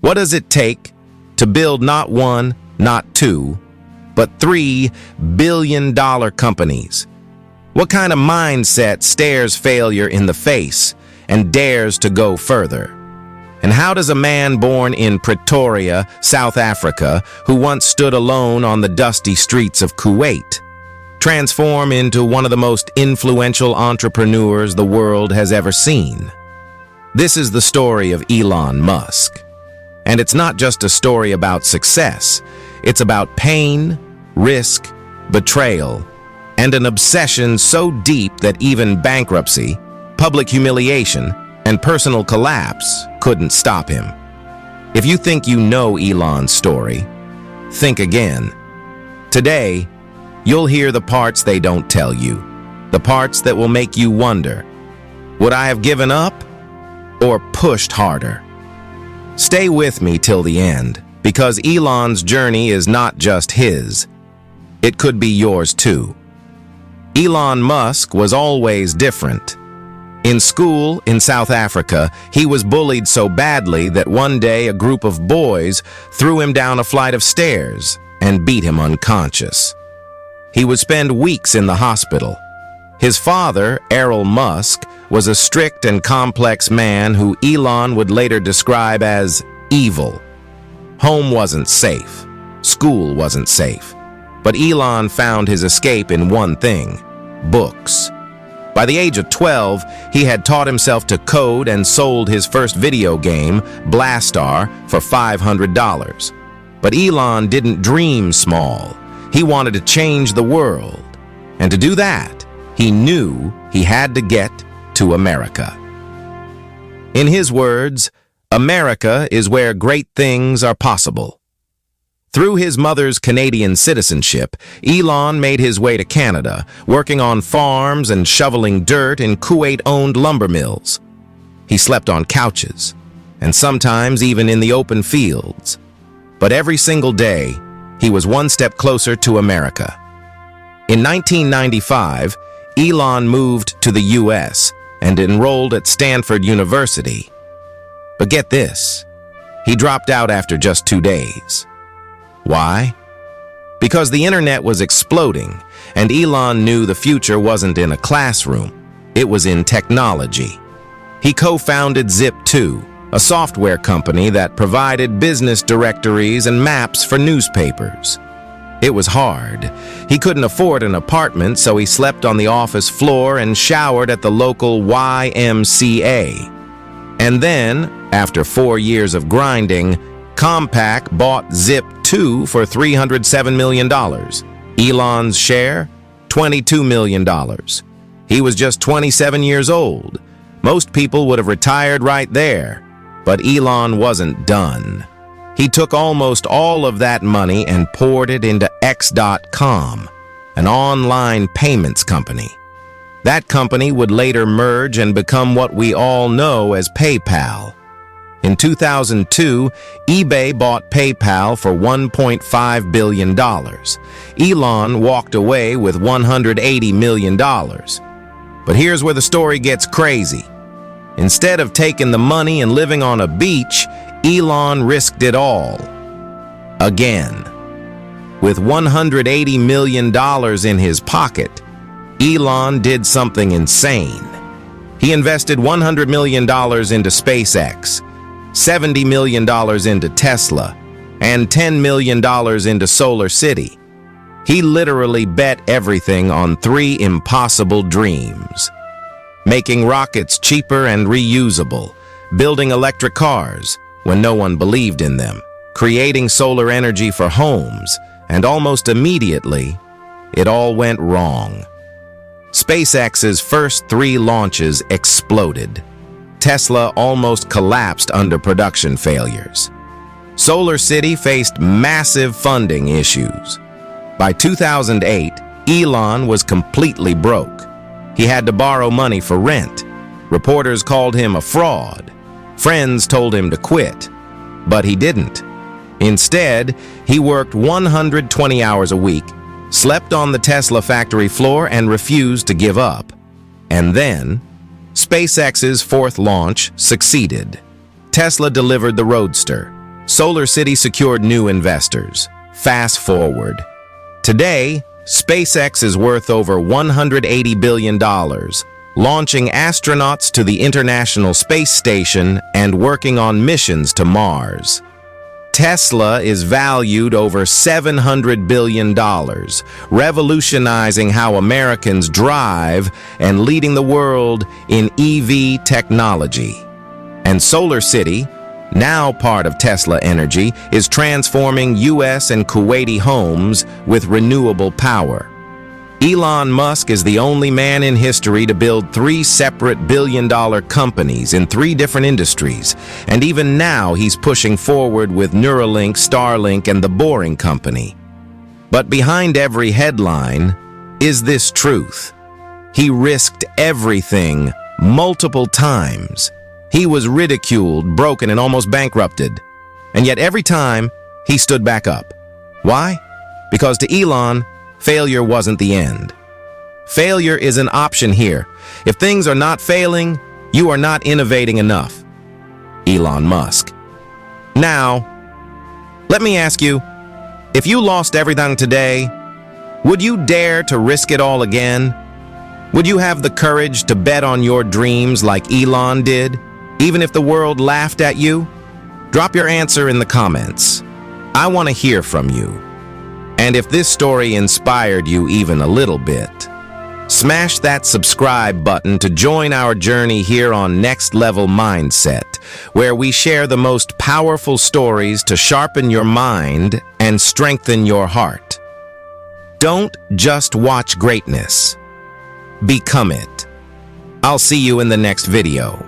What does it take to build not one, not two, but $3 billion companies? What kind of mindset stares failure in the face and dares to go further? And how does a man born in Pretoria, South Africa, who once stood alone on the dusty streets of Kuwait, transform into one of the most influential entrepreneurs the world has ever seen? This is the story of Elon Musk. And it's not just a story about success. It's about pain, risk, betrayal, and an obsession so deep that even bankruptcy, public humiliation, and personal collapse couldn't stop him. If you think you know Elon's story, think again. Today, you'll hear the parts they don't tell you, the parts that will make you wonder, would I have given up or pushed harder? Stay with me till the end, because Elon's journey is not just his. It could be yours too. Elon Musk was always different. In school in South Africa, he was bullied so badly that one day a group of boys threw him down a flight of stairs and beat him unconscious. He would spend weeks in the hospital. His father, Elon Musk, was a strict and complex man who Elon would later describe as evil. Home wasn't safe. School wasn't safe. But Elon found his escape in one thing: books. By the age of 12, he had taught himself to code and sold his first video game, Blastar, for $500. But Elon didn't dream small. He wanted to change the world. And to do that, he knew he had to get to America. In his words, America is where great things are possible. Through his mother's Canadian citizenship, Elon made his way to Canada, working on farms and shoveling dirt in Kuwait-owned lumber mills. He slept on couches, and sometimes even in the open fields. But every single day, he was one step closer to America. In 1995, Elon moved to the U.S. and enrolled at Stanford University. But get this, he dropped out after just 2 days. Why? Because the internet was exploding, and Elon knew the future wasn't in a classroom, it was in technology. He co-founded Zip2, a software company that provided business directories and maps for newspapers. It was hard. He couldn't afford an apartment, so he slept on the office floor and showered at the local YMCA. And then, after 4 years of grinding, Compaq bought Zip2 for $307 million. Elon's share, $22 million. He was just 27 years old. Most people would have retired right there. But Elon wasn't done. He took almost all of that money and poured it into X.com, an online payments company. That company would later merge and become what we all know as PayPal. In 2002, eBay bought PayPal for $1.5 billion. Elon walked away with $180 million. But here's where the story gets crazy. Instead of taking the money and living on a beach, Elon risked it all. Again. With $180 million in his pocket, Elon did something insane. He invested $100 million into SpaceX, $70 million into Tesla, and $10 million into Solar City. He literally bet everything on 3 impossible dreams: making rockets cheaper and reusable, building electric cars when no one believed in them, creating solar energy for homes, and almost immediately, it all went wrong. SpaceX's first 3 launches exploded. Tesla almost collapsed under production failures. Solar City faced massive funding issues. By 2008, Elon was completely broke. He had to borrow money for rent. Reporters called him a fraud. Friends told him to quit. But he didn't. Instead, he worked 120 hours a week, slept on the Tesla factory floor, and refused to give up. And then, SpaceX's 4th launch succeeded. Tesla delivered the Roadster, SolarCity secured new investors. Fast forward. Today, SpaceX is worth over $180 billion, launching astronauts to the International Space Station and working on missions to Mars. Tesla is valued over $700 billion, revolutionizing how Americans drive and leading the world in EV technology. And SolarCity, now part of Tesla Energy, is transforming U.S. and Kuwaiti homes with renewable power. Elon Musk is the only man in history to build 3 separate billion-dollar companies in 3 different industries, and even now he's pushing forward with Neuralink, Starlink, and the Boring Company. But behind every headline is this truth. He risked everything multiple times. He was ridiculed, broken, and almost bankrupted. And yet every time, he stood back up. Why? Because to Elon, failure wasn't the end. Failure is an option here. If things are not failing, you are not innovating enough. Elon Musk. Now, let me ask you, if you lost everything today, would you dare to risk it all again? Would you have the courage to bet on your dreams like Elon did, even if the world laughed at you? Drop your answer in the comments. I want to hear from you. And if this story inspired you even a little bit, smash that subscribe button to join our journey here on Next Level Mindset, where we share the most powerful stories to sharpen your mind and strengthen your heart. Don't just watch greatness. Become it. I'll see you in the next video.